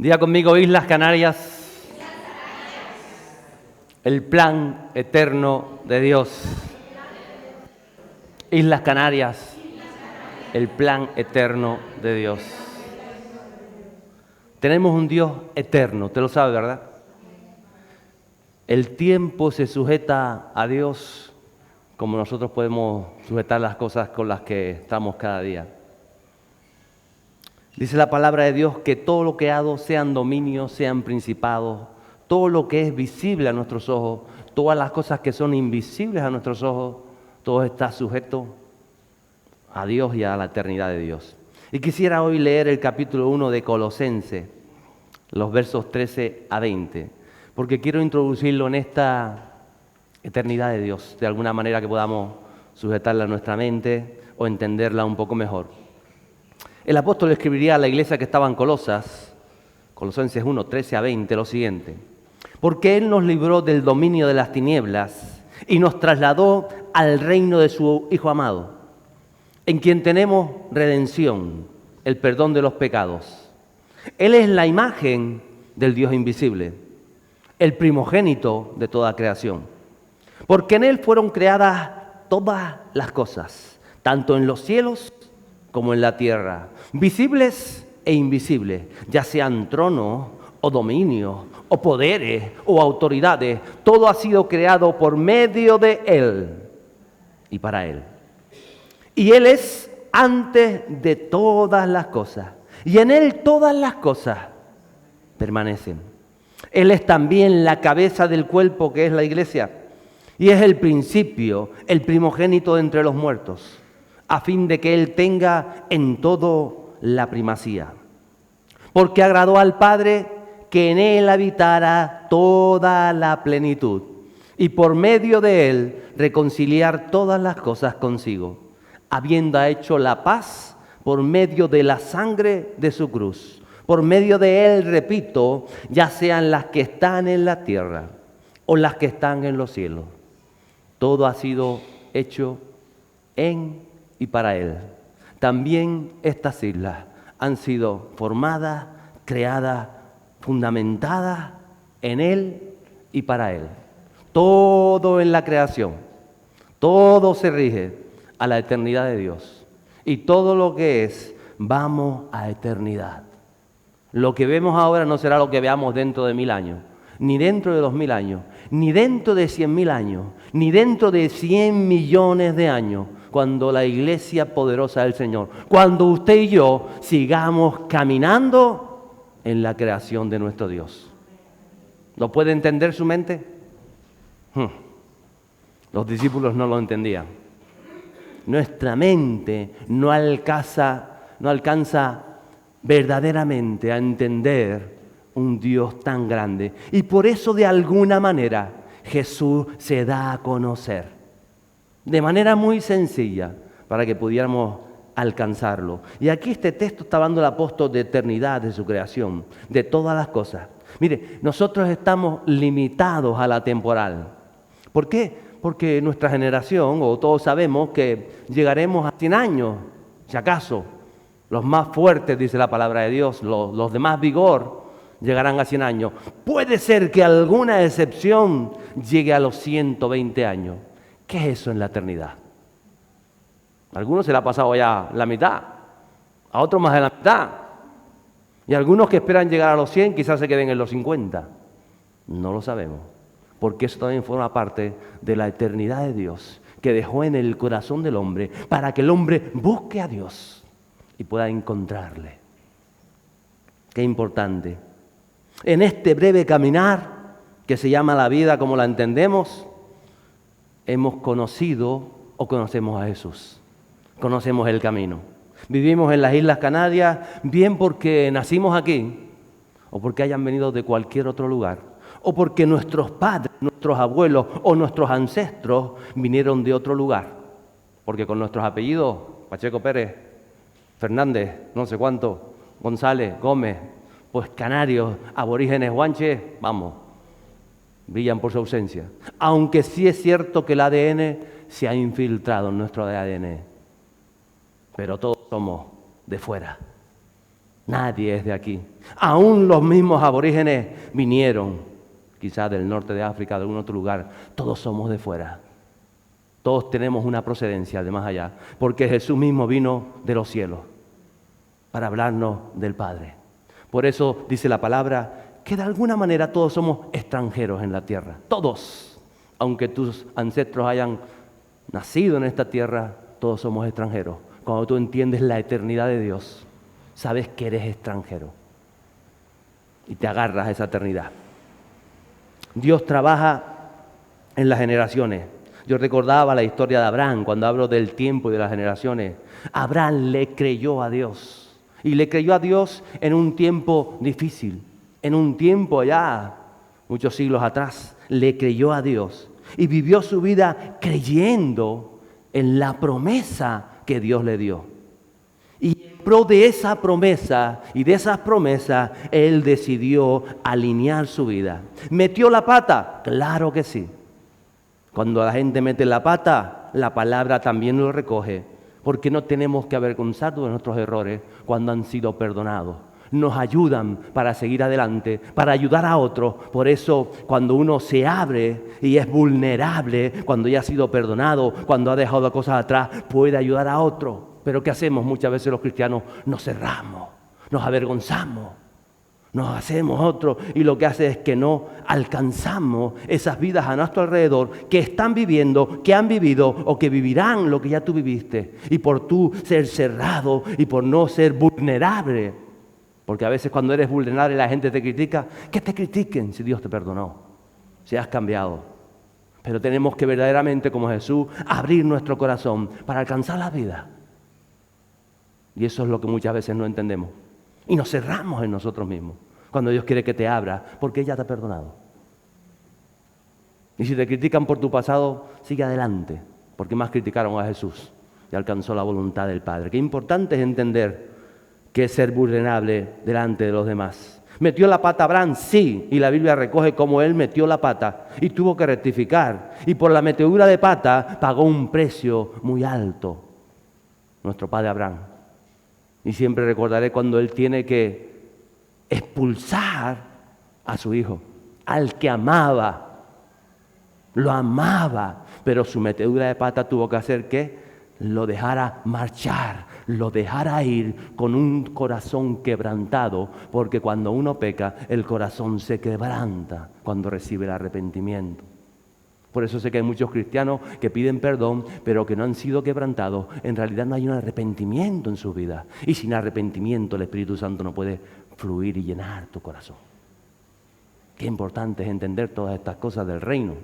Diga conmigo, Islas Canarias, el plan eterno de Dios. Islas Canarias, el plan eterno de Dios. Tenemos un Dios eterno, usted lo sabe, ¿verdad? El tiempo se sujeta a Dios como nosotros podemos sujetar las cosas con las que estamos cada día. Dice la palabra de Dios que todo lo creado, sean dominios, sean principados, todo lo que es visible a nuestros ojos, todas las cosas que son invisibles a nuestros ojos, todo está sujeto a Dios y a la eternidad de Dios. Y quisiera hoy leer el capítulo 1 de Colosenses, los versos 13 a 20, porque quiero introducirlo en esta eternidad de Dios, de alguna manera que podamos sujetarla a nuestra mente o entenderla un poco mejor. El apóstol escribiría a la iglesia que estaba en Colosenses 1, 13 a 20, lo siguiente: porque Él nos libró del dominio de las tinieblas y nos trasladó al reino de su Hijo amado, en quien tenemos redención, el perdón de los pecados. Él es la imagen del Dios invisible, el primogénito de toda creación, porque en Él fueron creadas todas las cosas, tanto en los cielos como en la tierra, visibles e invisibles, ya sean tronos o dominios o poderes o autoridades. Todo ha sido creado por medio de Él y para Él. Y Él es antes de todas las cosas, y en Él todas las cosas permanecen. Él es también la cabeza del cuerpo, que es la iglesia, y es el principio, el primogénito de entre los muertos, a fin de que Él tenga en todo la primacía. Porque agradó al Padre que en Él habitara toda la plenitud, y por medio de Él reconciliar todas las cosas consigo, habiendo hecho la paz por medio de la sangre de su cruz. Por medio de Él, repito, ya sean las que están en la tierra o las que están en los cielos. Todo ha sido hecho en y para Él. También estas islas han sido formadas, creadas, fundamentadas en Él y para Él. Todo en la creación, todo se rige a la eternidad de Dios. Y todo lo que es, vamos a eternidad. Lo que vemos ahora no será lo que veamos dentro de 1000 años, ni dentro de 2000 años, ni dentro de 100.000 años, ni dentro de 100 millones de años, cuando la iglesia poderosa del Señor, cuando usted y yo sigamos caminando en la creación de nuestro Dios. ¿Lo puede entender su mente? Los discípulos no lo entendían. Nuestra mente no alcanza verdaderamente a entender un Dios tan grande. Y por eso, de alguna manera, Jesús se da a conocer de manera muy sencilla para que pudiéramos alcanzarlo. Y aquí este texto está hablando el apóstol de eternidad, de su creación, de todas las cosas. Mire, nosotros estamos limitados a la temporal. ¿Por qué? Porque nuestra generación, o todos sabemos que llegaremos a 100 años, si acaso. Los más fuertes, dice la palabra de Dios, los de más vigor, llegarán a 100 años. Puede ser que alguna excepción llegue a los 120 años. ¿Qué es eso en la eternidad? A algunos se le ha pasado ya la mitad, a otros más de la mitad. Y algunos que esperan llegar a los 100 quizás se queden en los 50. No lo sabemos, porque eso también forma parte de la eternidad de Dios, que dejó en el corazón del hombre, para que el hombre busque a Dios y pueda encontrarle. Qué importante. En este breve caminar, que se llama la vida como la entendemos, hemos conocido o conocemos a Jesús. Conocemos el camino. Vivimos en las Islas Canarias, bien porque nacimos aquí, o porque hayan venido de cualquier otro lugar, o porque nuestros padres, nuestros abuelos o nuestros ancestros vinieron de otro lugar. Porque con nuestros apellidos, Pacheco Pérez, Fernández, no sé cuánto, González, Gómez, pues canarios, aborígenes, guanches, vamos, brillan por su ausencia. Aunque sí es cierto que el ADN se ha infiltrado en nuestro ADN, pero todos somos de fuera. Nadie es de aquí. Aún los mismos aborígenes vinieron, quizás del norte de África, de algún otro lugar. Todos somos de fuera. Todos tenemos una procedencia de más allá, porque Jesús mismo vino de los cielos para hablarnos del Padre. Por eso dice la palabra que de alguna manera todos somos extranjeros en la tierra. Todos, aunque tus ancestros hayan nacido en esta tierra, todos somos extranjeros. Cuando tú entiendes la eternidad de Dios, sabes que eres extranjero y te agarras a esa eternidad. Dios trabaja en las generaciones. Yo recordaba la historia de Abraham cuando hablo del tiempo y de las generaciones. Abraham le creyó a Dios y le creyó a Dios en un tiempo difícil, en un tiempo ya muchos siglos atrás. Le creyó a Dios y vivió su vida creyendo en la promesa que Dios le dio. Y en pro de esa promesa y de esas promesas, él decidió alinear su vida. ¿Metió la pata? Claro que sí. Cuando la gente mete la pata, la palabra también lo recoge, porque no tenemos que avergonzarnos de nuestros errores cuando han sido perdonados. Nos ayudan para seguir adelante, para ayudar a otros. Por eso, cuando uno se abre y es vulnerable, cuando ya ha sido perdonado, cuando ha dejado cosas atrás, puede ayudar a otro. Pero ¿qué hacemos? Muchas veces los cristianos nos cerramos, nos avergonzamos, nos hacemos otro y lo que hace es que no alcanzamos esas vidas a nuestro alrededor que están viviendo, que han vivido o que vivirán lo que ya tú viviste. Y por tú ser cerrado y por no ser vulnerable, porque a veces cuando eres vulnerable la gente te critica, que te critiquen si Dios te perdonó, si has cambiado. Pero tenemos que verdaderamente, como Jesús, abrir nuestro corazón para alcanzar la vida. Y eso es lo que muchas veces no entendemos. Y nos cerramos en nosotros mismos cuando Dios quiere que te abra, porque ya te ha perdonado. Y si te critican por tu pasado, sigue adelante, porque más criticaron a Jesús y alcanzó la voluntad del Padre. Qué importante es entender que es ser vulnerable delante de los demás. ¿Metió la pata Abraham? Sí, y la Biblia recoge cómo él metió la pata y tuvo que rectificar. Y por la metedura de pata pagó un precio muy alto, nuestro padre Abraham. Y siempre recordaré cuando él tiene que expulsar a su hijo, al que amaba, lo amaba, pero su metedura de pata tuvo que hacer que lo dejara marchar, lo dejara ir con un corazón quebrantado, porque cuando uno peca, el corazón se quebranta cuando recibe el arrepentimiento. Por eso sé que hay muchos cristianos que piden perdón, pero que no han sido quebrantados. En realidad no hay un arrepentimiento en su vida. Y sin arrepentimiento el Espíritu Santo no puede fluir y llenar tu corazón. Qué importante es entender todas estas cosas del reino.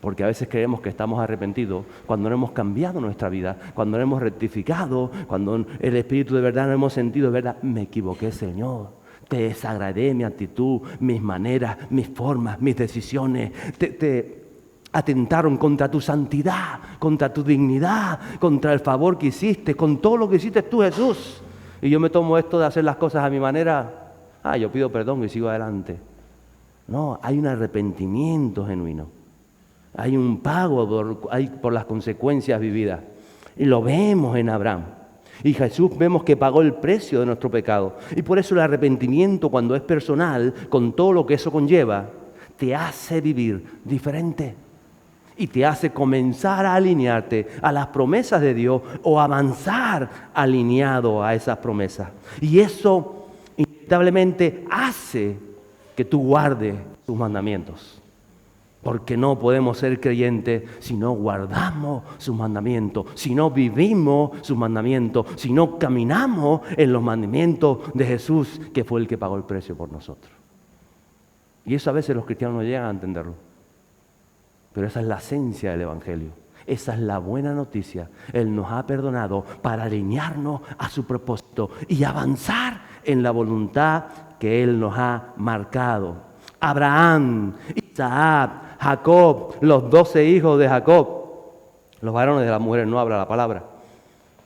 Porque a veces creemos que estamos arrepentidos cuando no hemos cambiado nuestra vida, cuando no hemos rectificado, cuando el Espíritu de verdad no hemos sentido, de verdad, me equivoqué, Señor. Te desagradé mi actitud, mis maneras, mis formas, mis decisiones. Te atentaron contra tu santidad, contra tu dignidad, contra el favor que hiciste, con todo lo que hiciste tú, Jesús. Y yo me tomo esto de hacer las cosas a mi manera. Yo pido perdón y sigo adelante. No, hay un arrepentimiento genuino. Hay un pago por las consecuencias vividas. Y lo vemos en Abraham. Y Jesús vemos que pagó el precio de nuestro pecado. Y por eso el arrepentimiento, cuando es personal, con todo lo que eso conlleva, te hace vivir diferente. Y te hace comenzar a alinearte a las promesas de Dios o avanzar alineado a esas promesas. Y eso inevitablemente hace que tú guardes tus mandamientos. Porque no podemos ser creyentes si no guardamos sus mandamientos, si no vivimos sus mandamientos, si no caminamos en los mandamientos de Jesús, que fue el que pagó el precio por nosotros. Y eso a veces los cristianos no llegan a entenderlo. Pero esa es la esencia del Evangelio. Esa es la buena noticia. Él nos ha perdonado para alinearnos a su propósito y avanzar en la voluntad que Él nos ha marcado. Abraham, Isaac, Jacob, los 12 hijos de Jacob. Los varones de las mujeres no habla la palabra.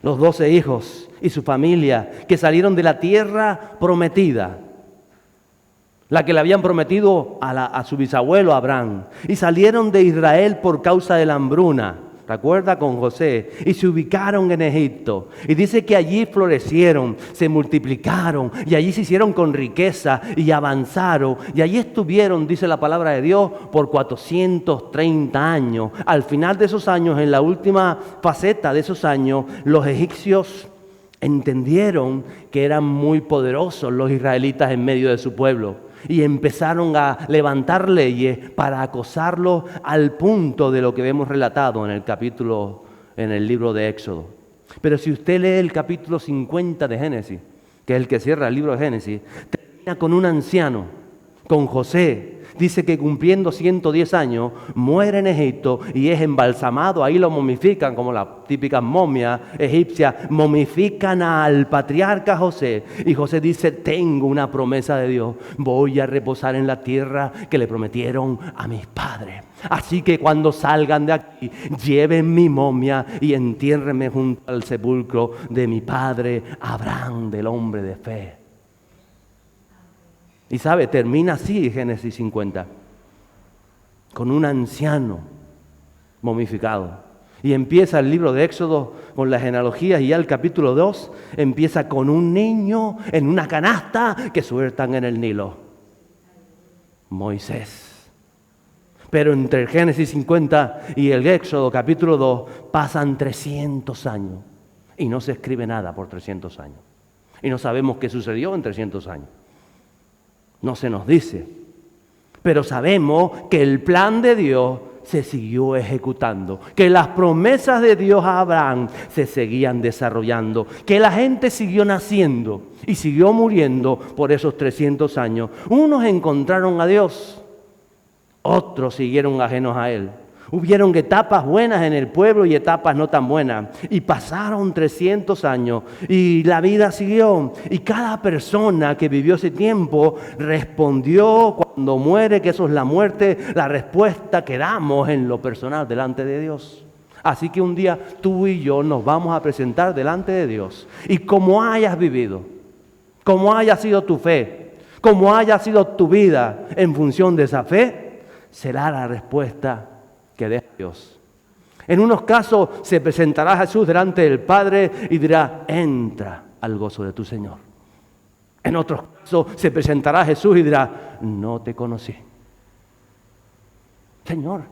Los 12 hijos y su familia que salieron de la tierra prometida. La que le habían prometido a su bisabuelo Abraham. Y salieron de Israel por causa de la hambruna. recuerda, con José, y se ubicaron en Egipto. Y dice que allí florecieron, se multiplicaron, y allí se hicieron con riqueza y avanzaron. Y allí estuvieron, dice la palabra de Dios, por 430 años. Al final de esos años, en la última faceta de esos años, los egipcios entendieron que eran muy poderosos los israelitas en medio de su pueblo. Y empezaron a levantar leyes para acosarlos al punto de lo que vemos relatado en el libro de Éxodo. Pero si usted lee el capítulo 50 de Génesis, que es el que cierra el libro de Génesis, termina con un anciano, con José. Dice que cumpliendo 110 años, muere en Egipto y es embalsamado. Ahí lo momifican, como las típicas momias egipcias. Momifican al patriarca José. Y José dice, tengo una promesa de Dios. Voy a reposar en la tierra que le prometieron a mis padres. Así que cuando salgan de aquí, lleven mi momia y entiérrenme junto al sepulcro de mi padre Abraham, del hombre de fe. Y sabe, termina así Génesis 50, con un anciano momificado. Y empieza el libro de Éxodo con las genealogías, y ya el capítulo 2 empieza con un niño en una canasta que sueltan en el Nilo. Moisés. Pero entre el Génesis 50 y el Éxodo capítulo 2 pasan 300 años y no se escribe nada por 300 años. Y no sabemos qué sucedió en 300 años. No se nos dice, pero sabemos que el plan de Dios se siguió ejecutando, que las promesas de Dios a Abraham se seguían desarrollando, que la gente siguió naciendo y siguió muriendo por esos 300 años. Unos encontraron a Dios, otros siguieron ajenos a Él. Hubieron etapas buenas en el pueblo y etapas no tan buenas. Y pasaron 300 años y la vida siguió. Y cada persona que vivió ese tiempo respondió cuando muere, que eso es la muerte, la respuesta que damos en lo personal delante de Dios. Así que un día tú y yo nos vamos a presentar delante de Dios. Y como hayas vivido, como haya sido tu fe, como haya sido tu vida en función de esa fe, será la respuesta que deja Dios. En unos casos se presentará Jesús delante del Padre y dirá, entra al gozo de tu Señor. En otros casos se presentará Jesús y dirá, no te conocí. Señor,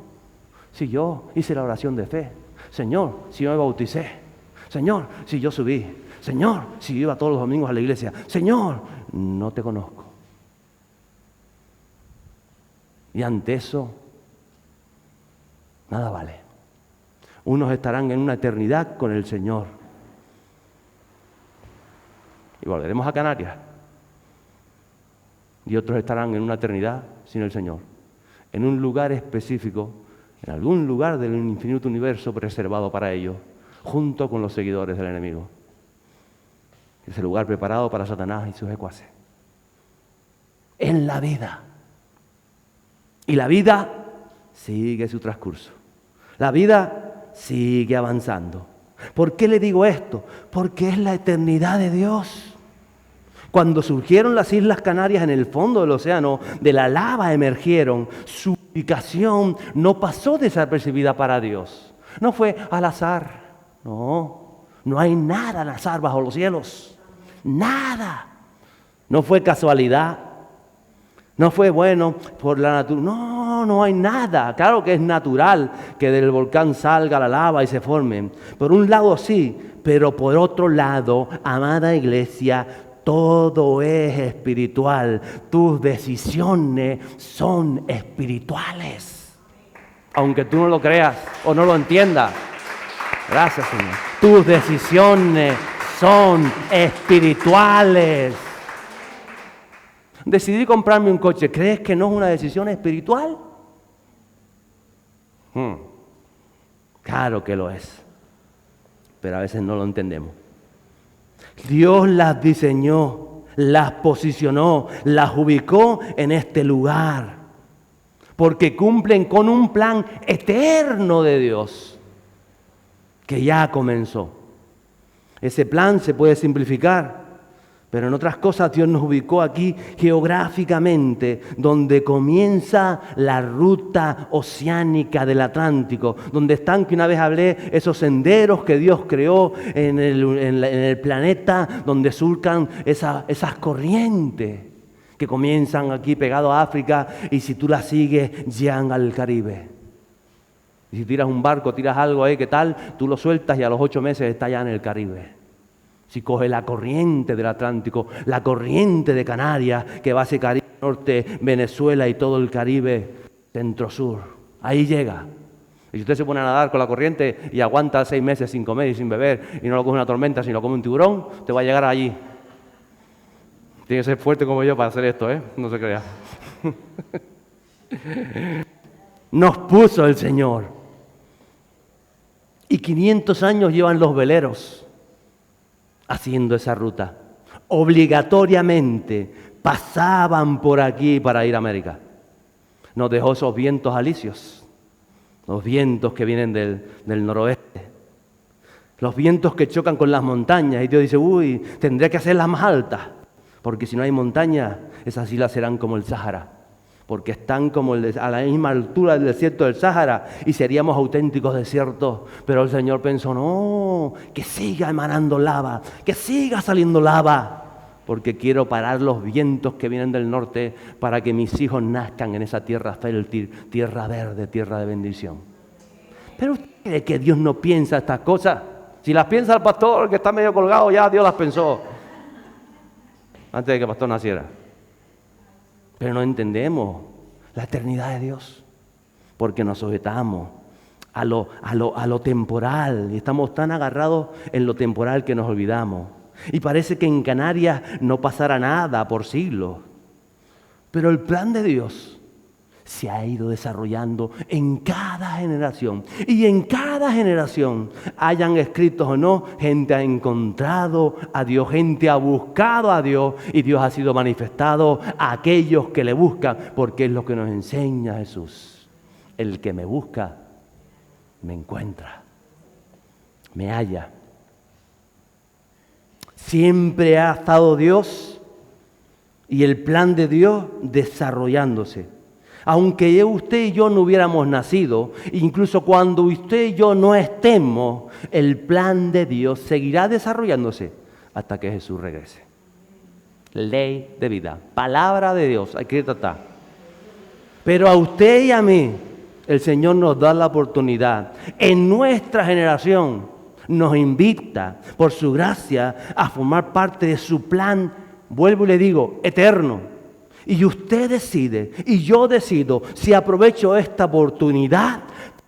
si yo hice la oración de fe. Señor, si yo me bauticé. Señor, si yo subí. Señor, si yo iba todos los domingos a la iglesia. Señor, no te conozco. Y ante eso, nada vale. Unos estarán en una eternidad con el Señor. Y volveremos a Canarias. Y otros estarán en una eternidad sin el Señor. En un lugar específico, en algún lugar del infinito universo reservado para ellos, junto con los seguidores del enemigo. Ese lugar preparado para Satanás y sus secuaces. En la vida. Y la vida sigue su transcurso. La vida sigue avanzando. ¿Por qué le digo esto? Porque es la eternidad de Dios. Cuando surgieron las Islas Canarias en el fondo del océano, de la lava emergieron. Su ubicación no pasó desapercibida para Dios. No fue al azar. No hay nada al azar bajo los cielos. Nada. No fue casualidad. No fue bueno por la naturaleza. No hay nada. Claro que es natural que del volcán salga la lava y se formen. Por un lado sí, pero por otro lado, amada iglesia, todo es espiritual. Tus decisiones son espirituales. Aunque tú no lo creas o no lo entiendas. Gracias, Señor. Tus decisiones son espirituales. Decidí comprarme un coche. ¿Crees que no es una decisión espiritual? Claro que lo es. Pero a veces no lo entendemos. Dios las diseñó, las posicionó, las ubicó en este lugar. Porque cumplen con un plan eterno de Dios que ya comenzó. Ese plan se puede simplificar, Pero en otras cosas Dios nos ubicó aquí geográficamente, donde comienza la ruta oceánica del Atlántico, donde están, que una vez hablé, esos senderos que Dios creó en el planeta, donde surcan esas corrientes que comienzan aquí pegados a África y si tú las sigues llegan al Caribe. Y si tiras un barco, tiras algo ahí, ¿qué tal? Tú lo sueltas y a los 8 meses está ya en el Caribe. Si coge la corriente del Atlántico, la corriente de Canarias, que va hacia Caribe Norte, Venezuela y todo el Caribe centro-sur, ahí llega. Y si usted se pone a nadar con la corriente y aguanta 6 meses sin comer y sin beber, y no lo coge una tormenta, sino lo come un tiburón, te va a llegar allí. Tiene que ser fuerte como yo para hacer esto, ¿eh? No se crea. Nos puso el Señor. Y 500 años llevan los veleros haciendo esa ruta. Obligatoriamente pasaban por aquí para ir a América. Nos dejó esos vientos alisios, los vientos que vienen del noroeste, los vientos que chocan con las montañas. Y Dios dice, uy, tendré que hacerlas más altas, porque si no hay montaña, esas islas serán como el Sáhara, porque están como a la misma altura del desierto del Sáhara y seríamos auténticos desiertos. Pero el Señor pensó, no, que siga emanando lava, que siga saliendo lava, porque quiero parar los vientos que vienen del norte para que mis hijos nazcan en esa tierra fértil, tierra verde, tierra de bendición. Pero ¿usted cree que Dios no piensa estas cosas? Si las piensa el pastor que está medio colgado, ya Dios las pensó antes de que el pastor naciera. Pero no entendemos la eternidad de Dios, porque nos sujetamos a lo temporal y estamos tan agarrados en lo temporal que nos olvidamos. Y parece que en Canarias no pasará nada por siglos, pero el plan de Dios se ha ido desarrollando en cada generación. Y en cada generación, hayan escritos o no, gente ha encontrado a Dios, gente ha buscado a Dios y Dios ha sido manifestado a aquellos que le buscan, porque es lo que nos enseña Jesús. El que me busca, me encuentra, me halla. Siempre ha estado Dios y el plan de Dios desarrollándose. Aunque usted y yo no hubiéramos nacido, incluso cuando usted y yo no estemos, el plan de Dios seguirá desarrollándose hasta que Jesús regrese. Ley de vida, palabra de Dios, hay que tratar. Pero a usted y a mí, el Señor nos da la oportunidad. En nuestra generación nos invita, por su gracia, a formar parte de su plan, vuelvo y le digo, eterno. Y usted decide, y yo decido, si aprovecho esta oportunidad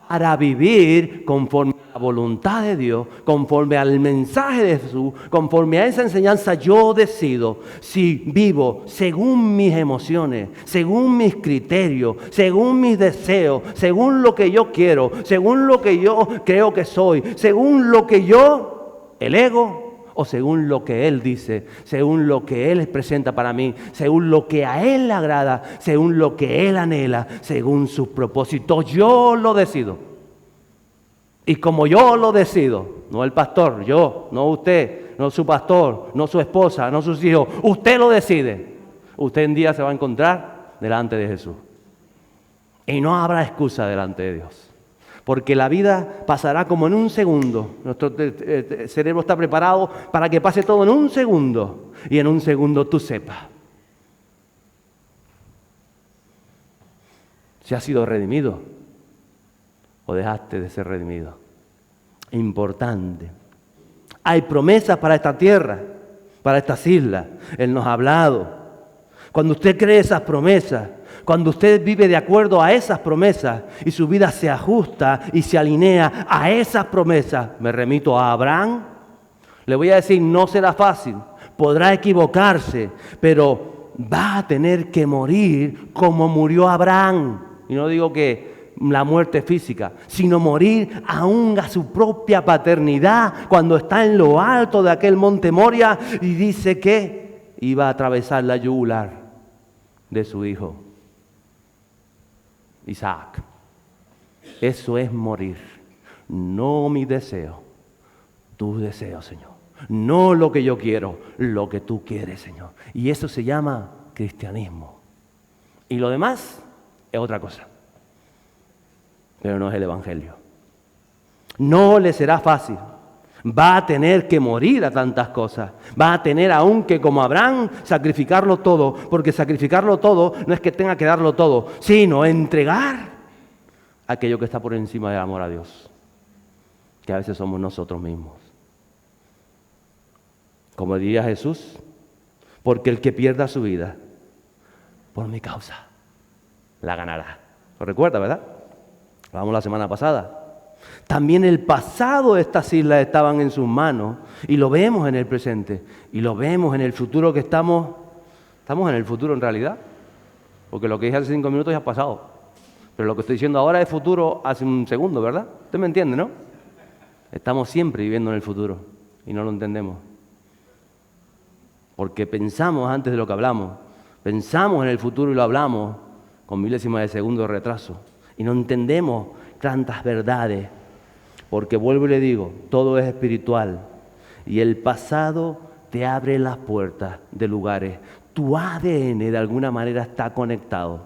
para vivir conforme a la voluntad de Dios, conforme al mensaje de Jesús, conforme a esa enseñanza. Yo decido si vivo según mis emociones, según mis criterios, según mis deseos, según lo que yo quiero, según lo que yo creo que soy, según lo que yo, el ego, o según lo que Él dice, según lo que Él presenta para mí, según lo que a Él le agrada, según lo que Él anhela, según sus propósitos. Yo lo decido. Y como yo lo decido, no el pastor, yo, no usted, no su pastor, no su esposa, no sus hijos, usted lo decide. Usted un día se va a encontrar delante de Jesús. Y no habrá excusa delante de Dios. Porque la vida pasará como en un segundo. Nuestro cerebro está preparado para que pase todo en un segundo. Y en un segundo tú sepas si has sido redimido o dejaste de ser redimido. Importante. Hay promesas para esta tierra, para estas islas. Él nos ha hablado. Cuando usted cree esas promesas, cuando usted vive de acuerdo a esas promesas y su vida se ajusta y se alinea a esas promesas, me remito a Abraham, le voy a decir, no será fácil, podrá equivocarse, pero va a tener que morir como murió Abraham. Y no digo que la muerte física, sino morir aún a su propia paternidad cuando está en lo alto de aquel monte Moria y dice que iba a atravesar la yugular de su hijo Isaac. Eso es morir. No mi deseo, tu deseo, Señor. No lo que yo quiero, lo que tú quieres, Señor. Y eso se llama cristianismo. Y lo demás es otra cosa. Pero no es el Evangelio. No le será fácil. Va a tener que morir a tantas cosas. Va a tener, aún que como Abraham, sacrificarlo todo. Porque sacrificarlo todo no es que tenga que darlo todo, sino entregar aquello que está por encima del amor a Dios. Que a veces somos nosotros mismos. Como diría Jesús, porque el que pierda su vida por mi causa, la ganará. ¿Lo recuerda, verdad? Lo hablamos la semana pasada. También el pasado de estas islas estaban en sus manos y lo vemos en el presente y lo vemos en el futuro que estamos en el futuro en realidad, porque lo que dije hace 5 minutos ya ha pasado, pero lo que estoy diciendo ahora es futuro hace un segundo, ¿verdad? ¿Usted me entiende, no? Estamos siempre viviendo en el futuro y no lo entendemos, porque pensamos antes de lo que hablamos, pensamos en el futuro y lo hablamos con milésimas de segundo de retraso y no entendemos tantas verdades, porque vuelvo y le digo, todo es espiritual y el pasado te abre las puertas de lugares. Tu ADN de alguna manera está conectado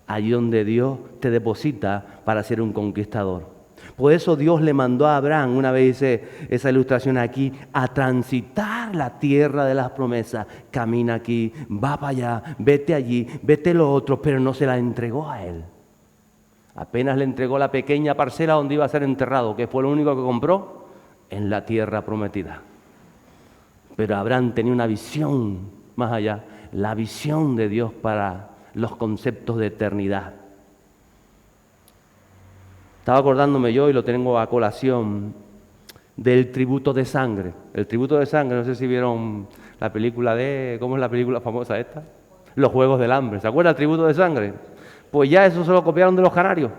allí donde Dios te deposita para ser un conquistador. Por eso Dios le mandó a Abraham, una vez dice esa ilustración aquí, a transitar la tierra de las promesas. Camina aquí, va para allá, vete allí, vete lo otro, pero no se la entregó a él. Apenas le entregó la pequeña parcela donde iba a ser enterrado, que fue lo único que compró en la tierra prometida. Pero Abraham tenía una visión más allá, la visión de Dios para los conceptos de eternidad. Estaba acordándome yo, y lo tengo a colación, del tributo de sangre. El tributo de sangre, no sé si vieron la película ¿cómo es la película famosa esta? Los Juegos del Hambre. ¿Se acuerdan del tributo de sangre? Pues ya eso se lo copiaron de los canarios.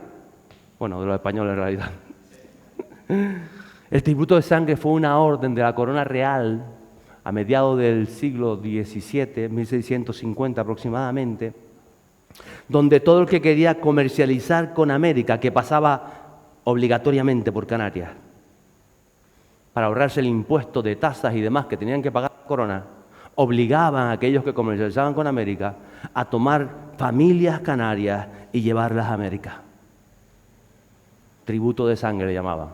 Bueno, de los españoles en realidad. El tributo de sangre fue una orden de la corona real a mediados del siglo XVII, 1650 aproximadamente, donde todo el que quería comercializar con América, que pasaba obligatoriamente por Canarias, para ahorrarse el impuesto de tasas y demás que tenían que pagar la corona, obligaban a aquellos que comercializaban con América a tomar familias canarias y llevarlas a América. Tributo de sangre le llamaban.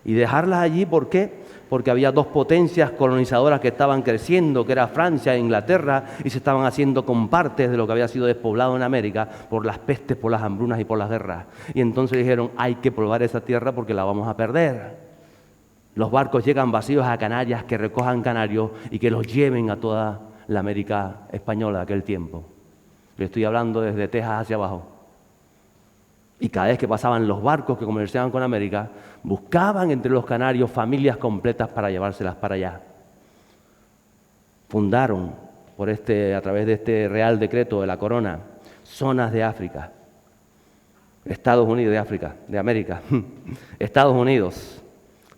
Y dejarlas allí, ¿por qué? Porque había dos potencias colonizadoras que estaban creciendo, que era Francia e Inglaterra, y se estaban haciendo con partes de lo que había sido despoblado en América por las pestes, por las hambrunas y por las guerras. Y entonces dijeron, hay que probar esa tierra porque la vamos a perder. Los barcos llegan vacíos a Canarias, que recojan canarios y que los lleven a toda la América española de aquel tiempo. Le estoy hablando desde Texas hacia abajo. Y cada vez que pasaban los barcos que comerciaban con América, buscaban entre los canarios familias completas para llevárselas para allá. Fundaron, a través de este Real Decreto de la Corona, zonas de África. Estados Unidos de África, de América. Estados Unidos,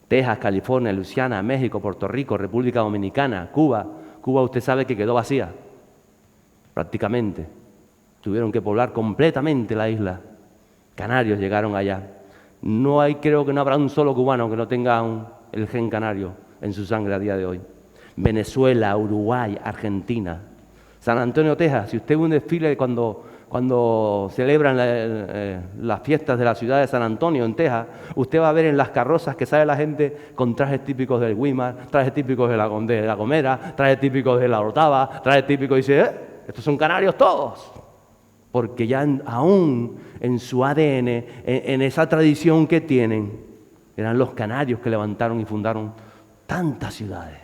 Texas, California, Luisiana, México, Puerto Rico, República Dominicana, Cuba. Cuba usted sabe que quedó vacía, prácticamente. Tuvieron que poblar completamente la isla. Canarios llegaron allá. Creo que no habrá un solo cubano que no tenga el gen canario en su sangre a día de hoy. Venezuela, Uruguay, Argentina. San Antonio, Texas. Si usted ve un desfile cuando celebran las fiestas de la ciudad de San Antonio, en Texas, usted va a ver en las carrozas que sale la gente con trajes típicos del Weimar, trajes típicos de la Gomera, trajes típicos de la Orotava, trajes típicos, y dice, estos son canarios todos. Porque ya aún en su ADN, en esa tradición que tienen, eran los canarios que levantaron y fundaron tantas ciudades.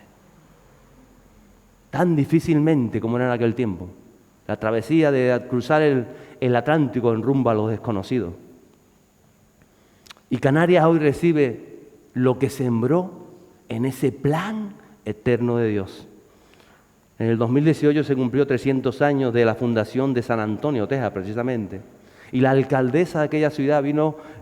Tan difícilmente como era en aquel tiempo. La travesía de cruzar el Atlántico en rumbo a los desconocidos. Y Canarias hoy recibe lo que sembró en ese plan eterno de Dios. En el 2018 se cumplió 300 años de la fundación de San Antonio, Texas, precisamente. Y la alcaldesa de aquella ciudad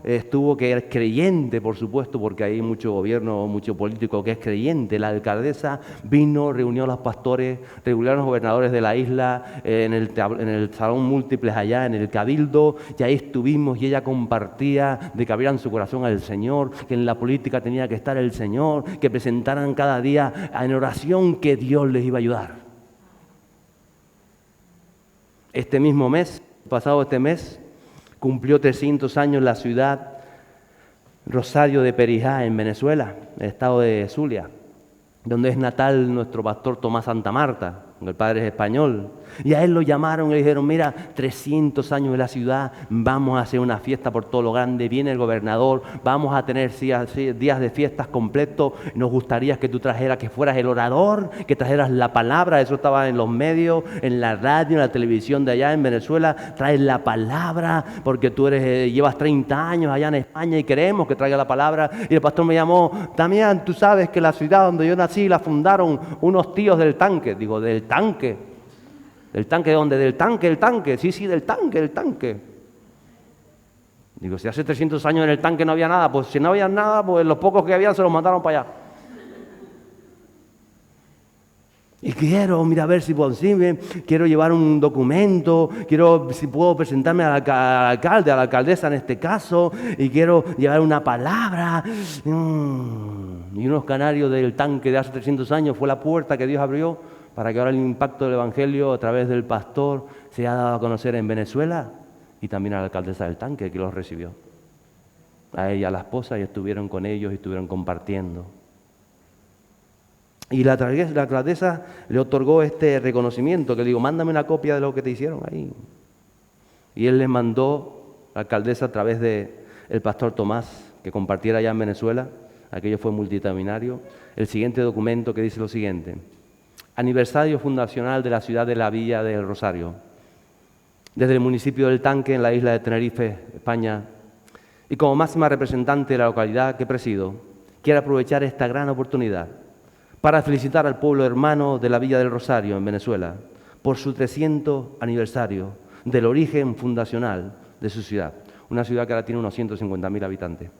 estuvo que era creyente, por supuesto, porque hay mucho gobierno, mucho político que es creyente. La alcaldesa vino, reunió a los pastores, reunió a los gobernadores de la isla, en el salón múltiples allá, en el cabildo, y ahí estuvimos y ella compartía de que abrieran su corazón al Señor, que en la política tenía que estar el Señor, que presentaran cada día en oración que Dios les iba a ayudar. Este mismo mes, pasado este mes, cumplió 300 años la ciudad Rosario de Perijá, en Venezuela, el estado de Zulia, donde es natal nuestro pastor Tomás Santa Marta, el padre es español. Y a él lo llamaron y le dijeron, mira, 300 años de la ciudad, vamos a hacer una fiesta por todo lo grande, viene el gobernador, vamos a tener días de fiestas completos, nos gustaría que tú trajeras, que fueras el orador, que trajeras la palabra, eso estaba en los medios, en la radio, en la televisión de allá en Venezuela, traes la palabra, porque tú llevas 30 años allá en España y queremos que traiga la palabra. Y el pastor me llamó, Damián, tú sabes que la ciudad donde yo nací la fundaron unos tíos del tanque. Digo, ¿del tanque? ¿Del tanque de dónde? ¿Del tanque, el tanque? Sí, del tanque, el tanque. Digo, si hace 300 años en el tanque no había nada, pues si no había nada, pues los pocos que habían se los mandaron para allá. Y quiero, mira, a ver si posible, quiero llevar un documento, si puedo presentarme al alcalde, a la alcaldesa en este caso, y quiero llevar una palabra. Y unos canarios del tanque de hace 300 años fue la puerta que Dios abrió para que ahora el impacto del Evangelio a través del pastor se haya dado a conocer en Venezuela, y también a la alcaldesa del tanque que los recibió. A ella, a la esposa, y estuvieron con ellos y estuvieron compartiendo. Y la alcaldesa le otorgó este reconocimiento, que le digo, mándame una copia de lo que te hicieron ahí. Y él le mandó, la alcaldesa, a través del pastor Tomás, que compartiera allá en Venezuela, aquello fue multitudinario, el siguiente documento que dice lo siguiente: aniversario fundacional de la ciudad de la Villa del Rosario, desde el municipio del Tanque, en la isla de Tenerife, España, y como máxima representante de la localidad que presido, quiero aprovechar esta gran oportunidad para felicitar al pueblo hermano de la Villa del Rosario, en Venezuela, por su 300 aniversario del origen fundacional de su ciudad, una ciudad que ahora tiene unos 150.000 habitantes.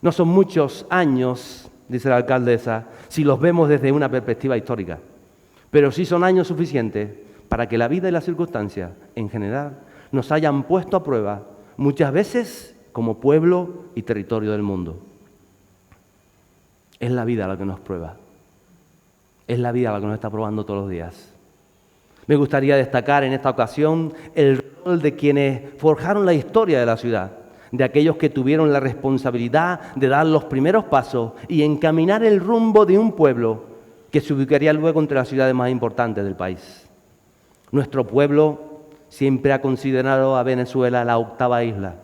No son muchos años, dice la alcaldesa, si los vemos desde una perspectiva histórica, pero sí son años suficientes para que la vida y las circunstancias, en general, nos hayan puesto a prueba, muchas veces como pueblo y territorio del mundo. Es la vida la que nos prueba. Es la vida la que nos está probando todos los días. Me gustaría destacar en esta ocasión el rol de quienes forjaron la historia de la ciudad, de aquellos que tuvieron la responsabilidad de dar los primeros pasos y encaminar el rumbo de un pueblo que se ubicaría luego entre las ciudades más importantes del país. Nuestro pueblo siempre ha considerado a Venezuela la octava isla.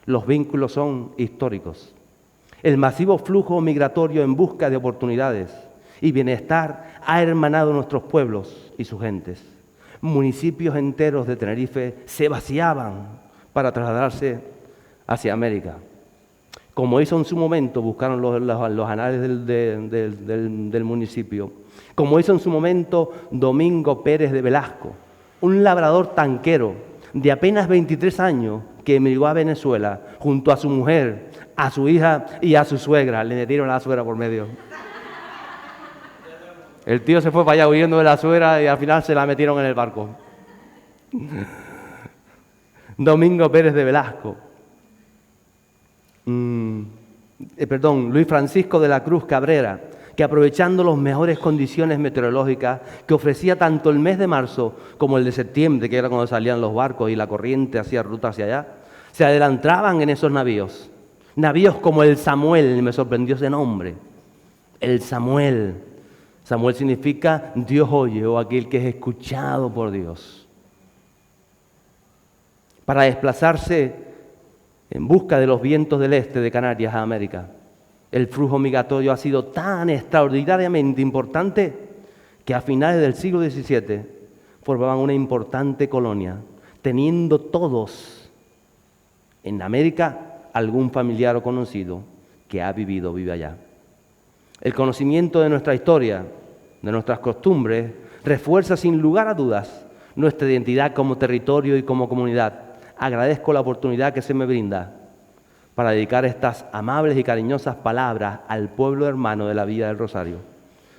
Los vínculos son históricos. El masivo flujo migratorio en busca de oportunidades y bienestar ha hermanado nuestros pueblos y sus gentes. Municipios enteros de Tenerife se vaciaban para trasladarse hacia América. Como hizo en su momento, buscaron los anales del municipio, como hizo en su momento Domingo Pérez de Velasco, un labrador tanquero de apenas 23 años que emigró a Venezuela junto a su mujer, a su hija y a su suegra. Le metieron a la suegra por medio. El tío se fue para allá huyendo de la suegra y al final se la metieron en el barco. Domingo Pérez de Velasco. Luis Francisco de la Cruz Cabrera, que aprovechando las mejores condiciones meteorológicas que ofrecía tanto el mes de marzo como el de septiembre, que era cuando salían los barcos y la corriente hacía ruta hacia allá, se adelantaban en esos navíos. Navíos como el Samuel, me sorprendió ese nombre, el Samuel. Samuel significa Dios oye, o aquel que es escuchado por Dios. Para desplazarse en busca de los vientos del este de Canarias a América, el flujo migratorio ha sido tan extraordinariamente importante que a finales del siglo XVII formaban una importante colonia, teniendo todos en América algún familiar o conocido que ha vivido o vive allá. El conocimiento de nuestra historia, de nuestras costumbres, refuerza sin lugar a dudas nuestra identidad como territorio y como comunidad, agradezco la oportunidad que se me brinda para dedicar estas amables y cariñosas palabras al pueblo hermano de la Villa del Rosario,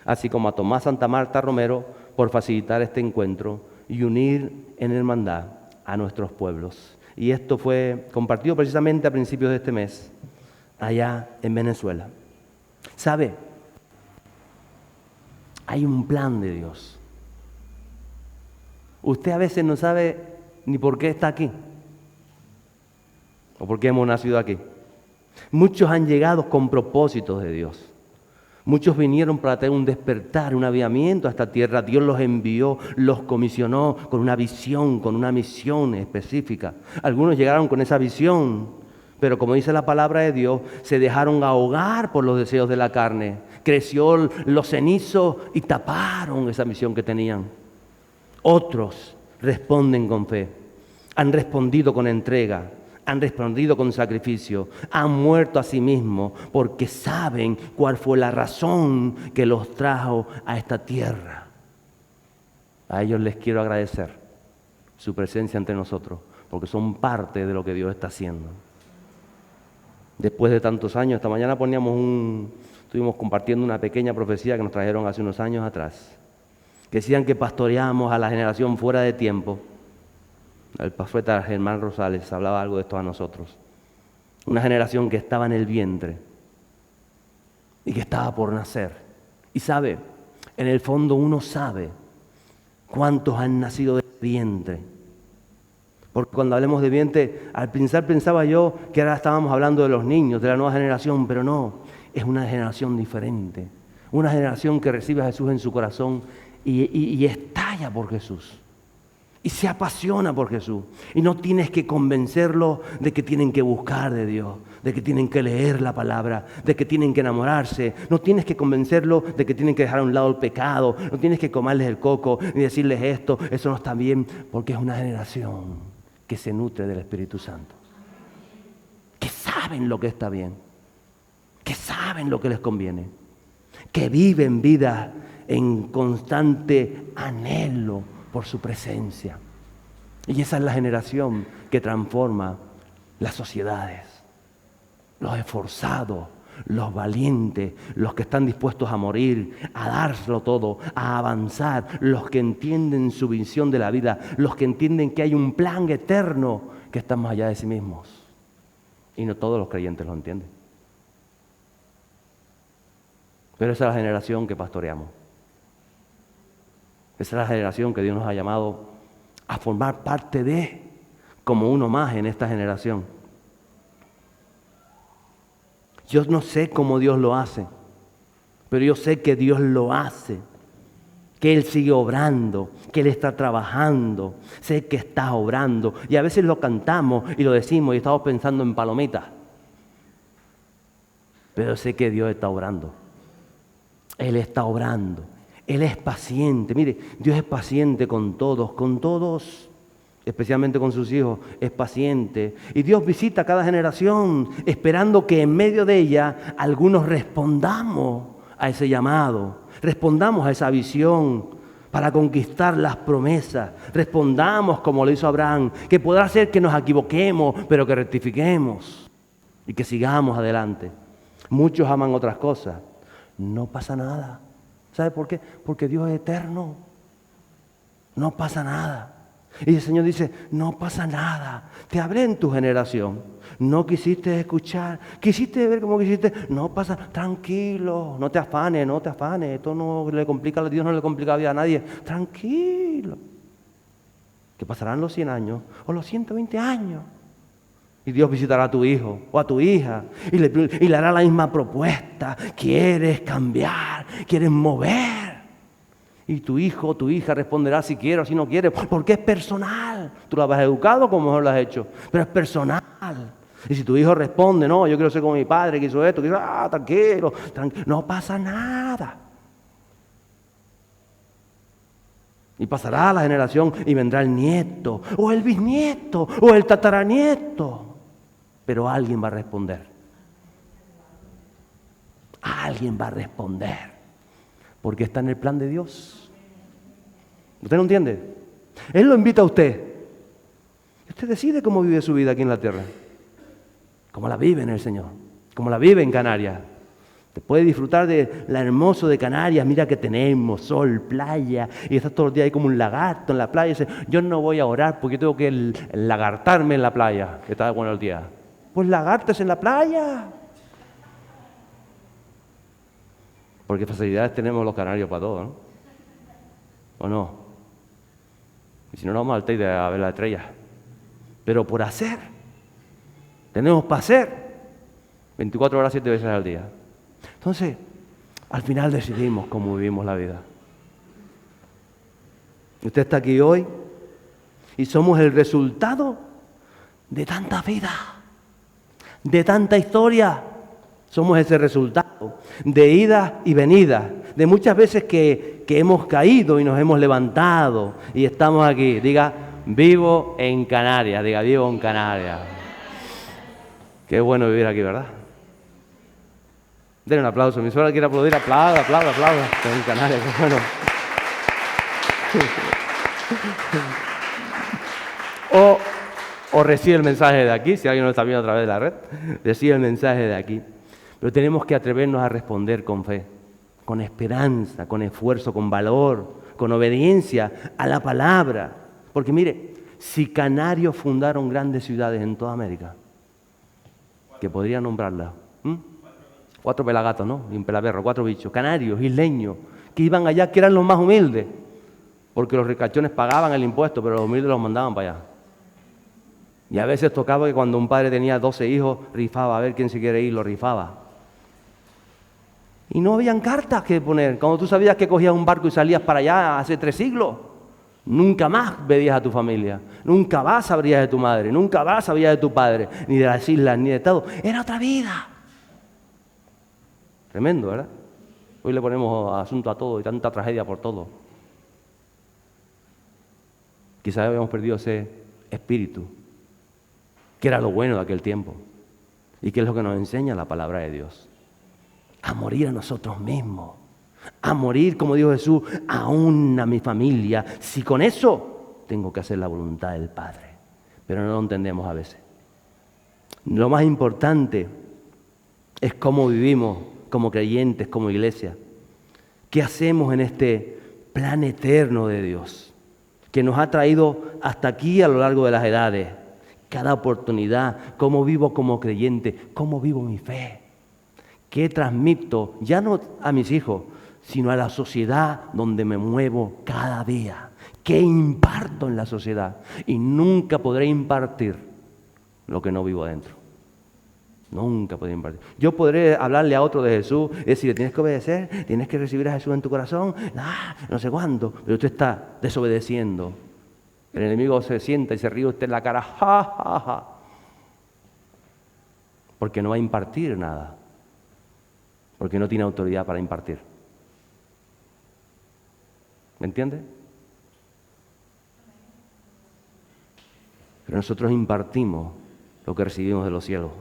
así como a Tomás Santa Marta Romero por facilitar este encuentro y unir en hermandad a nuestros pueblos. Y esto fue compartido precisamente a principios de este mes, allá en Venezuela. ¿Sabe? Hay un plan de Dios. Usted a veces no sabe ni por qué está aquí, o por qué hemos nacido aquí. Muchos han llegado con propósitos de Dios. Muchos vinieron para tener un despertar, un avivamiento a esta tierra. Dios los envió, los comisionó con una visión, con una misión específica. Algunos llegaron con esa visión, pero como dice la palabra de Dios, se dejaron ahogar por los deseos de la carne. Creció los cenizos y taparon esa misión que tenían. Otros responden con fe, han respondido con entrega, han respondido con sacrificio, han muerto a sí mismos porque saben cuál fue la razón que los trajo a esta tierra. A ellos les quiero agradecer su presencia entre nosotros, porque son parte de lo que Dios está haciendo. Después de tantos años, esta mañana estuvimos compartiendo una pequeña profecía que nos trajeron hace unos años atrás, que decían que pastoreamos a la generación fuera de tiempo. El profeta Germán Rosales hablaba algo de esto a nosotros. Una generación que estaba en el vientre y que estaba por nacer. Y sabe, en el fondo uno sabe cuántos han nacido del vientre. Porque cuando hablemos de vientre, al pensaba yo que ahora estábamos hablando de los niños, de la nueva generación, pero no, es una generación diferente. Una generación que recibe a Jesús en su corazón y estalla por Jesús. Y se apasiona por Jesús. Y no tienes que convencerlo de que tienen que buscar de Dios, de que tienen que leer la palabra, de que tienen que enamorarse. No tienes que convencerlo de que tienen que dejar a un lado el pecado. No tienes que comerles el coco ni decirles esto, eso no está bien, porque es una generación que se nutre del Espíritu Santo. Que saben lo que está bien, que saben lo que les conviene, que viven vidas en constante anhelo por su presencia. Y esa es la generación que transforma las sociedades. Los esforzados, los valientes, los que están dispuestos a morir, a dárselo todo, a avanzar, los que entienden su visión de la vida, los que entienden que hay un plan eterno que está más allá de sí mismos. Y no todos los creyentes lo entienden. Pero esa es la generación que pastoreamos. Esa es la generación que Dios nos ha llamado a formar parte de, como uno más en esta generación. Yo no sé cómo Dios lo hace, pero yo sé que Dios lo hace, que Él sigue obrando, que Él está trabajando, sé que está obrando. Y a veces lo cantamos y lo decimos y estamos pensando en palomitas, pero sé que Dios está obrando. Él está obrando. Él es paciente. Mire, Dios es paciente con todos, especialmente con sus hijos, es paciente. Y Dios visita a cada generación, esperando que en medio de ella algunos respondamos a ese llamado, respondamos a esa visión para conquistar las promesas, respondamos como lo hizo Abraham, que podrá ser que nos equivoquemos, pero que rectifiquemos y que sigamos adelante. Muchos aman otras cosas, no pasa nada. ¿Sabe por qué? Porque Dios es eterno. No pasa nada. Y el Señor dice, no pasa nada. Te hablé en tu generación. No quisiste escuchar. Quisiste ver cómo quisiste. No pasa. Tranquilo. No te afanes, no te afanes. Esto no le complica a Dios, no le complica la vida a nadie. Tranquilo. Que pasarán los 100 años o los 120 años. Y Dios visitará a tu hijo o a tu hija y le hará la misma propuesta. ¿Quieres cambiar? ¿Quieres mover? Y tu hijo o tu hija responderá si quiere o si no quiere, porque es personal. Tú la has educado como mejor lo has hecho, pero es personal. Y si tu hijo responde, no, yo quiero ser como mi padre que hizo esto, tranquilo, no pasa nada. Y pasará la generación y vendrá el nieto, o el bisnieto, o el tataranieto. Pero alguien va a responder. Alguien va a responder. Porque está en el plan de Dios. ¿Usted no entiende? Él lo invita a usted. Usted decide cómo vive su vida aquí en la tierra. Cómo la vive en el Señor. Cómo la vive en Canarias. Te puede disfrutar de lo hermoso de Canarias. Mira que tenemos sol, playa. Y estás todo el día ahí como un lagarto en la playa. Y dices, yo no voy a orar porque tengo que lagartarme en la playa. Que está bueno el día. Pues lagartes en la playa. Porque facilidades tenemos los canarios para todo, ¿no? ¿O no? Y si no, nos vamos al Teide a ver las estrellas. Pero por hacer. Tenemos para hacer. 24 horas, 7 veces al día. Entonces, al final decidimos cómo vivimos la vida. Usted está aquí hoy y somos el resultado de tanta vida, de tanta historia. Somos ese resultado de idas y venidas, de muchas veces que hemos caído y nos hemos levantado y estamos aquí. Diga, vivo en Canarias. Diga, vivo en Canarias. Qué bueno vivir aquí, ¿verdad? Denle un aplauso. Mi suegra quiere aplaudir. Aplauda. Estoy en Canarias, qué bueno. O recibe el mensaje de aquí, si alguien lo está viendo a través de la red, recibe el mensaje de aquí. Pero tenemos que atrevernos a responder con fe, con esperanza, con esfuerzo, con valor, con obediencia a la palabra. Porque mire, si canarios fundaron grandes ciudades en toda América, que podría nombrarlas, 4 pelagatos, ¿no? Y un pelaperro, 4 bichos, canarios, isleños, que iban allá, que eran los más humildes, porque los ricachones pagaban el impuesto, pero los humildes los mandaban para allá. Y a veces tocaba que cuando un padre tenía 12 hijos, rifaba, a ver quién se quiere ir, lo rifaba. Y no habían cartas que poner. Cuando tú sabías que cogías un barco y salías para allá hace 3 siglos, nunca más veías a tu familia, nunca más sabrías de tu madre, nunca más sabrías de tu padre, ni de las islas, ni de todo. Era otra vida. Tremendo, ¿verdad? Hoy le ponemos asunto a todo y tanta tragedia por todo. Quizás habíamos perdido ese espíritu, que era lo bueno de aquel tiempo y que es lo que nos enseña la palabra de Dios. A morir a nosotros mismos, a morir, como dijo Jesús, aún a mi familia, si con eso tengo que hacer la voluntad del Padre. Pero no lo entendemos a veces. Lo más importante es cómo vivimos como creyentes, como iglesia. ¿Qué hacemos en este plan eterno de Dios, que nos ha traído hasta aquí a lo largo de las edades? Cada oportunidad, cómo vivo como creyente, cómo vivo mi fe. ¿Qué transmito, ya no a mis hijos, sino a la sociedad donde me muevo cada día? ¿Qué imparto en la sociedad? Y nunca podré impartir lo que no vivo adentro. Nunca podré impartir. Yo podré hablarle a otro de Jesús, decirle, tienes que obedecer, tienes que recibir a Jesús en tu corazón, no sé cuándo, pero usted está desobedeciendo. El enemigo se sienta y se ríe usted en la cara, ja, ja, ja. Porque no va a impartir nada. Porque no tiene autoridad para impartir. ¿Me entiende? Pero nosotros impartimos lo que recibimos de los cielos.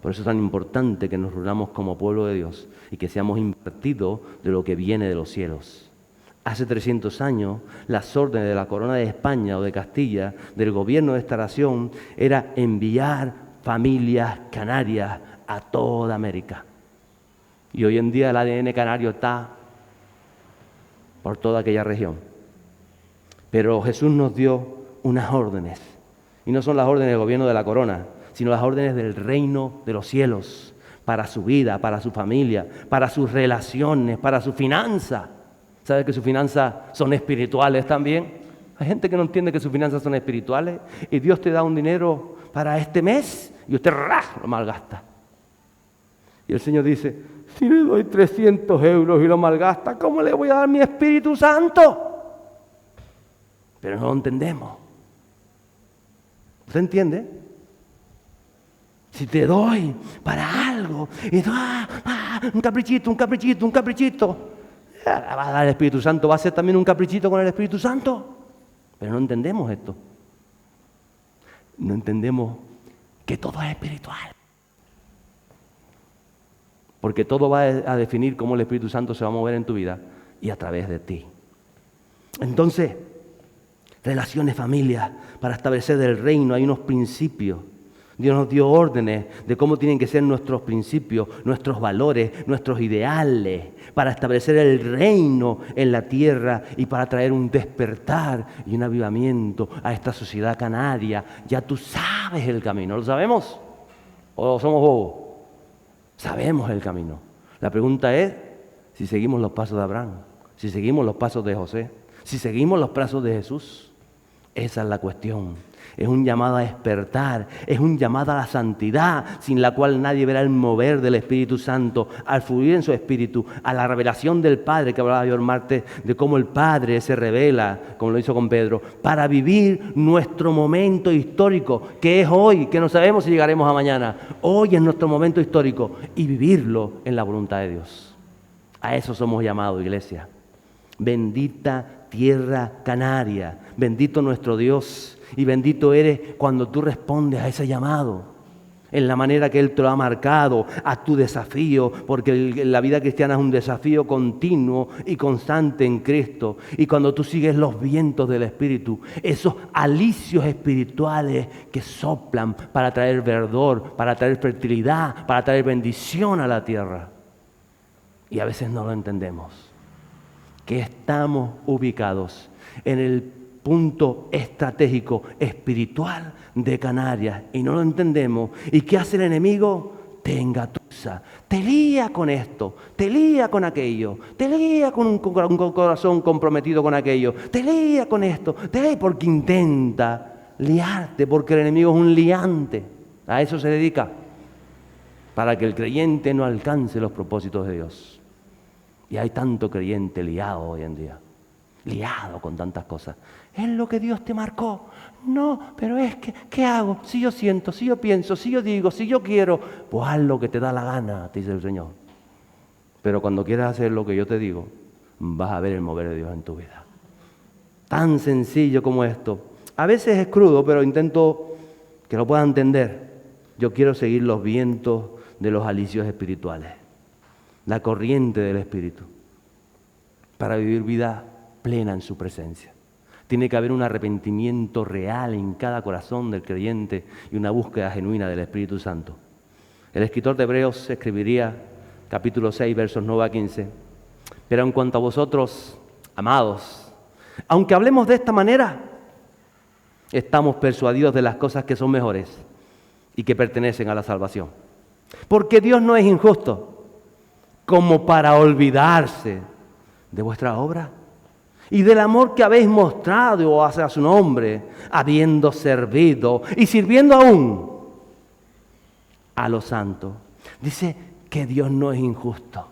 Por eso es tan importante que nos reunamos como pueblo de Dios y que seamos impartidos de lo que viene de los cielos. Hace 300 años, las órdenes de la corona de España o de Castilla, del gobierno de esta nación, era enviar familias canarias a toda América. Y hoy en día el ADN canario está por toda aquella región. Pero Jesús nos dio unas órdenes. Y no son las órdenes del gobierno de la corona, sino las órdenes del reino de los cielos, para su vida, para su familia, para sus relaciones, para su finanza. ¿Sabe que sus finanzas son espirituales también? Hay gente que no entiende que sus finanzas son espirituales y Dios te da un dinero para este mes y usted lo malgasta. Y el Señor dice, si le doy 300 euros y lo malgasta, ¿cómo le voy a dar mi Espíritu Santo? Pero no lo entendemos. ¿Usted entiende? Si te doy para algo, y un caprichito, va a dar el Espíritu Santo, va a ser también un caprichito con el Espíritu Santo. Pero no entendemos esto. No entendemos que todo es espiritual. Porque todo va a definir cómo el Espíritu Santo se va a mover en tu vida y a través de ti. Entonces, relaciones, familias, para establecer el reino. Hay unos principios. Dios nos dio órdenes de cómo tienen que ser nuestros principios, nuestros valores, nuestros ideales, para establecer el reino en la tierra y para traer un despertar y un avivamiento a esta sociedad canaria. Ya tú sabes el camino, ¿lo sabemos? ¿O somos bobos? Sabemos el camino. La pregunta es si seguimos los pasos de Abraham, si seguimos los pasos de José, si seguimos los pasos de Jesús. Esa es la cuestión. Es un llamado a despertar, es un llamado a la santidad, sin la cual nadie verá el mover del Espíritu Santo, al fluir en su Espíritu, a la revelación del Padre, que hablaba yo el martes, de cómo el Padre se revela, como lo hizo con Pedro, para vivir nuestro momento histórico, que es hoy, que no sabemos si llegaremos a mañana. Hoy es nuestro momento histórico y vivirlo en la voluntad de Dios. A eso somos llamados, iglesia. Bendita tierra canaria, bendito nuestro Dios. Y bendito eres cuando tú respondes a ese llamado, en la manera que Él te lo ha marcado, a tu desafío, porque la vida cristiana es un desafío continuo y constante en Cristo. Y cuando tú sigues los vientos del Espíritu, esos alicios espirituales que soplan para traer verdor, para traer fertilidad, para traer bendición a la tierra. Y a veces no lo entendemos, que estamos ubicados en el punto estratégico espiritual de Canarias y no lo entendemos. ¿Y qué hace el enemigo? Te engatusa, te lía con esto, te lía con aquello, te lía con un corazón comprometido con aquello, te lía con esto, te lía porque intenta liarte, porque el enemigo es un liante. A eso se dedica, para que el creyente no alcance los propósitos de Dios. Y hay tanto creyente liado hoy en día, liado con tantas cosas. Es lo que Dios te marcó. No, pero es que, ¿qué hago? Si yo siento, si yo pienso, si yo digo, si yo quiero, pues haz lo que te da la gana, te dice el Señor. Pero cuando quieras hacer lo que yo te digo, vas a ver el mover de Dios en tu vida. Tan sencillo como esto. A veces es crudo, pero intento que lo puedan entender. Yo quiero seguir los vientos de los alicios espirituales, la corriente del Espíritu, para vivir vida plena en su presencia. Tiene que haber un arrepentimiento real en cada corazón del creyente y una búsqueda genuina del Espíritu Santo. El escritor de Hebreos escribiría, capítulo 6, versos 9 a 15, pero en cuanto a vosotros, amados, aunque hablemos de esta manera, estamos persuadidos de las cosas que son mejores y que pertenecen a la salvación. Porque Dios no es injusto como para olvidarse de vuestra obra y del amor que habéis mostrado hacia su nombre, habiendo servido y sirviendo aún a los santos. Dice que Dios no es injusto.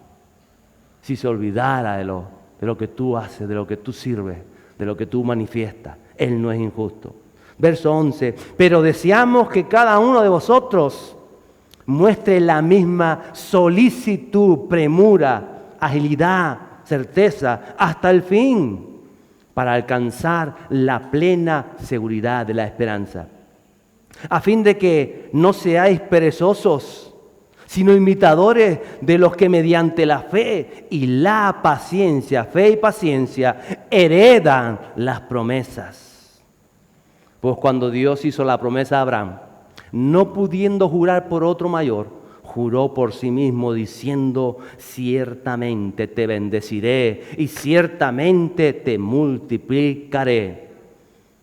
Si se olvidara de lo que tú haces, de lo que tú sirves, de lo que tú manifiestas, Él no es injusto. Verso 11, pero deseamos que cada uno de vosotros muestre la misma solicitud, premura, agilidad, certeza, hasta el fin, para alcanzar la plena seguridad de la esperanza, a fin de que no seáis perezosos, sino imitadores de los que mediante la fe y la paciencia, fe y paciencia, heredan las promesas. Pues cuando Dios hizo la promesa a Abraham, no pudiendo jurar por otro mayor, juró por sí mismo diciendo, ciertamente te bendeciré y ciertamente te multiplicaré.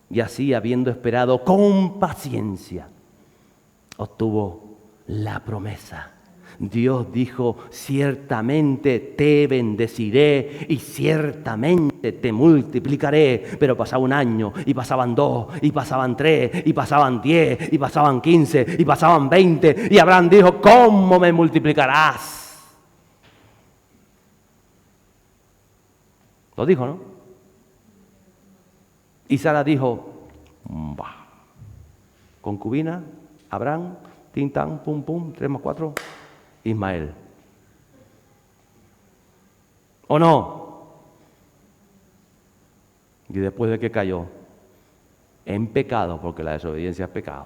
Y así, habiendo esperado con paciencia, obtuvo la promesa. Dios dijo, ciertamente te bendeciré y ciertamente te multiplicaré. Pero pasaba un año, y pasaban 2, y pasaban 3, y pasaban 10, y pasaban 15, y pasaban 20. Y Abraham dijo, ¿cómo me multiplicarás? Lo dijo, ¿no? Y Sara dijo, bah. Concubina, Abraham, tin, tan, pum, pum, 3 más 4... Ismael. ¿O no? Y después de que cayó en pecado, porque la desobediencia es pecado,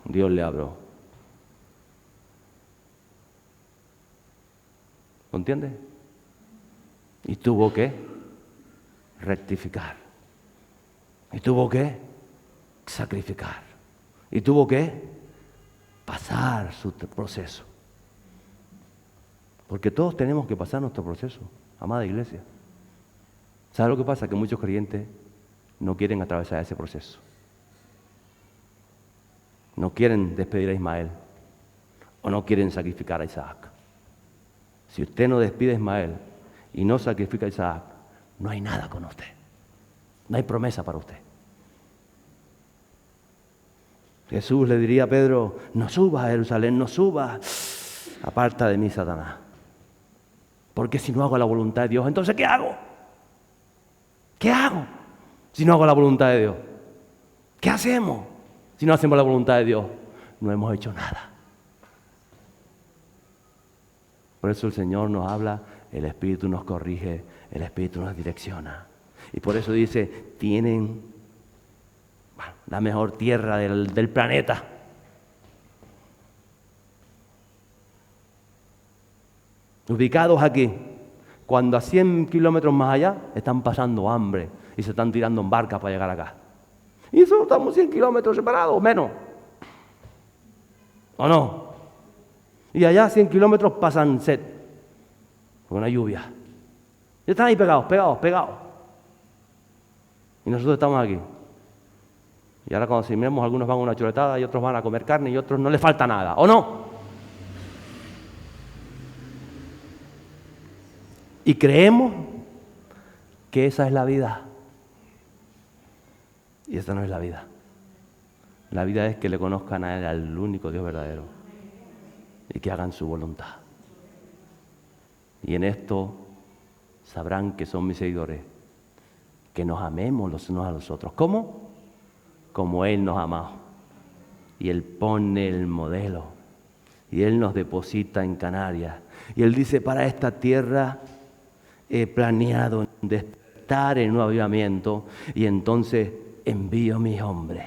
Dios le habló. ¿Lo entiendes? Y tuvo que rectificar. Y tuvo que sacrificar. Y tuvo que pasar su proceso. Porque todos tenemos que pasar nuestro proceso, amada iglesia. ¿Sabe lo que pasa? Que muchos creyentes no quieren atravesar ese proceso. No quieren despedir a Ismael o no quieren sacrificar a Isaac. Si usted no despide a Ismael y no sacrifica a Isaac, no hay nada con usted. No hay promesa para usted. Jesús le diría a Pedro, no subas a Jerusalén, no subas, aparta de mí, Satanás. Porque si no hago la voluntad de Dios, entonces ¿qué hago? ¿Qué hago si no hago la voluntad de Dios? ¿Qué hacemos si no hacemos la voluntad de Dios? No hemos hecho nada. Por eso el Señor nos habla, el Espíritu nos corrige, el Espíritu nos direcciona. Y por eso dice, tienen la mejor tierra del planeta. Ubicados aquí, cuando a 100 kilómetros más allá están pasando hambre y se están tirando en barcas para llegar acá. Y solo estamos 100 kilómetros separados, menos. ¿O no? Y allá 100 kilómetros pasan sed, con una lluvia. Y están ahí pegados. Y nosotros estamos aquí. Y ahora cuando miremos, algunos van a una chuletada y otros van a comer carne y otros no les falta nada. ¿O no? Y creemos que esa es la vida. Y esa no es la vida. La vida es que le conozcan a Él, al único Dios verdadero. Y que hagan su voluntad. Y en esto sabrán que son mis seguidores. Que nos amemos los unos a los otros. ¿Cómo? Como Él nos ha amado. Y Él pone el modelo. Y Él nos deposita en Canarias. Y Él dice, para esta tierra he planeado despertar en un avivamiento. Y entonces envío mis hombres,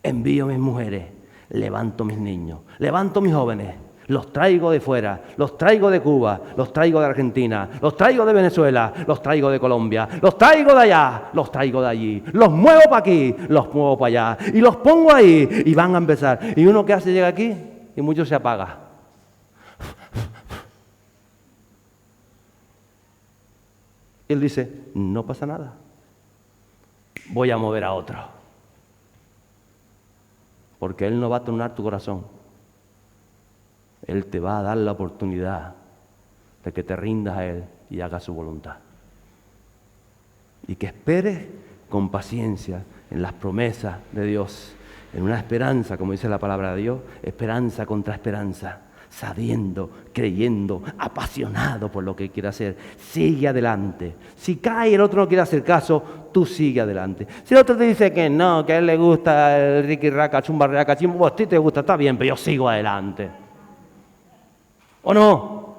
envío mis mujeres, levanto mis niños, levanto mis jóvenes. Los traigo de fuera, los traigo de Cuba, los traigo de Argentina, los traigo de Venezuela, los traigo de Colombia, los traigo de allá, los traigo de allí, los muevo para aquí, los muevo para allá y los pongo ahí y van a empezar. Y uno que hace llega aquí y mucho se apaga. Y él dice, no pasa nada, voy a mover a otro. Porque Él no va a tornar tu corazón. Él te va a dar la oportunidad de que te rindas a Él y hagas su voluntad. Y que esperes con paciencia en las promesas de Dios, en una esperanza, como dice la palabra de Dios, esperanza contra esperanza, sabiendo, creyendo, apasionado por lo que quiere hacer. Sigue adelante. Si cae y el otro no quiere hacer caso, tú sigue adelante. Si el otro te dice que no, que a él le gusta el riqui raca, chumba raca, chimbo, a ti te gusta, está bien, pero yo sigo adelante. ¿O no?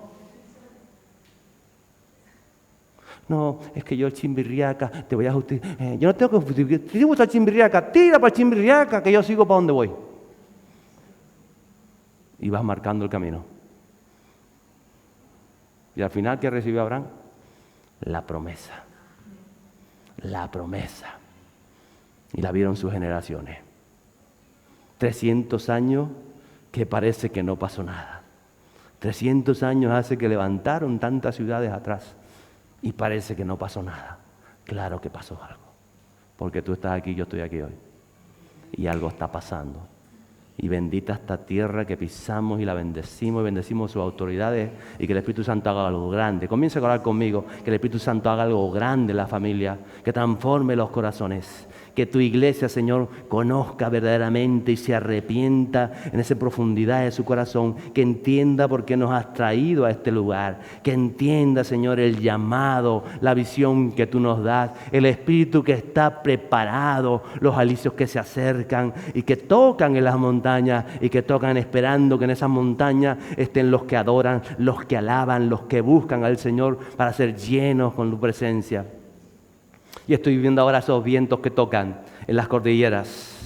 No, es que yo el chimbirriaca, te voy a justificar. Yo no tengo que justificar. Si te gusta el chimbirriaca, tira para el chimbirriaca, que yo sigo para donde voy. Y vas marcando el camino. Y al final, ¿qué recibió Abraham? La promesa. La promesa. Y la vieron sus generaciones. 300 años que parece que no pasó nada. 300 años hace que levantaron tantas ciudades atrás y parece que no pasó nada. Claro que pasó algo, porque tú estás aquí, yo estoy aquí hoy y algo está pasando. Y bendita esta tierra que pisamos y la bendecimos y bendecimos sus autoridades y que el Espíritu Santo haga algo grande. Comienza a orar conmigo, que el Espíritu Santo haga algo grande en la familia, que transforme los corazones. Que tu iglesia, Señor, conozca verdaderamente y se arrepienta en esa profundidad de su corazón. Que entienda por qué nos has traído a este lugar. Que entienda, Señor, el llamado, la visión que tú nos das. El Espíritu que está preparado, los alicios que se acercan y que tocan en las montañas y que tocan esperando que en esas montañas estén los que adoran, los que alaban, los que buscan al Señor para ser llenos con tu presencia. Y estoy viendo ahora esos vientos que tocan en las cordilleras,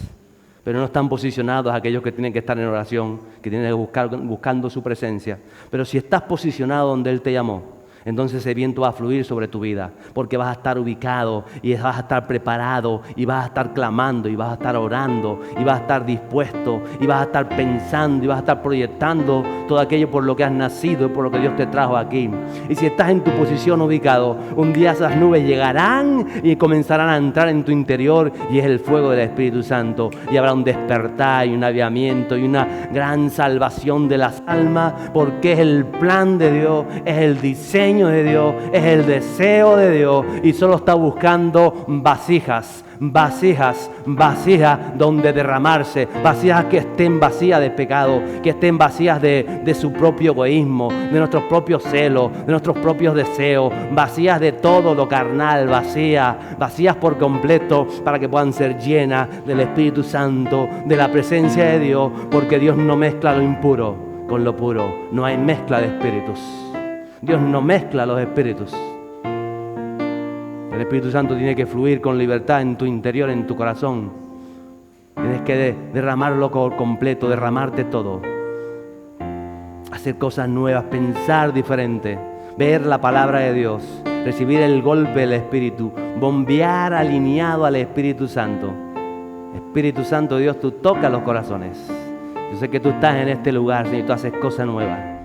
pero no están posicionados aquellos que tienen que estar en oración, que tienen que buscar buscando su presencia. Pero si estás posicionado donde Él te llamó, entonces ese viento va a fluir sobre tu vida, porque vas a estar ubicado y vas a estar preparado y vas a estar clamando y vas a estar orando y vas a estar dispuesto y vas a estar pensando y vas a estar proyectando todo aquello por lo que has nacido y por lo que Dios te trajo aquí. Y si estás en tu posición ubicado, un día esas nubes llegarán y comenzarán a entrar en tu interior, y es el fuego del Espíritu Santo, y habrá un despertar y un avivamiento y una gran salvación de las almas, porque es el plan de Dios, es el diseño de Dios, es el deseo de Dios, y solo está buscando vasijas donde derramarse, vasijas que estén vacías de pecado, que estén vacías de su propio egoísmo, de nuestros propios celos, de nuestros propios deseos, vacías de todo lo carnal, vacías por completo, para que puedan ser llenas del Espíritu Santo, de la presencia de Dios, porque Dios no mezcla lo impuro con lo puro, no hay mezcla de espíritus. Dios no mezcla los espíritus. El Espíritu Santo tiene que fluir con libertad en tu interior, en tu corazón. Tienes que derramarlo por completo, derramarte todo. Hacer cosas nuevas, pensar diferente, ver la palabra de Dios, recibir el golpe del Espíritu, bombear alineado al Espíritu Santo. Espíritu Santo, Dios, tú tocas los corazones. Yo sé que tú estás en este lugar, Señor, y tú haces cosas nuevas.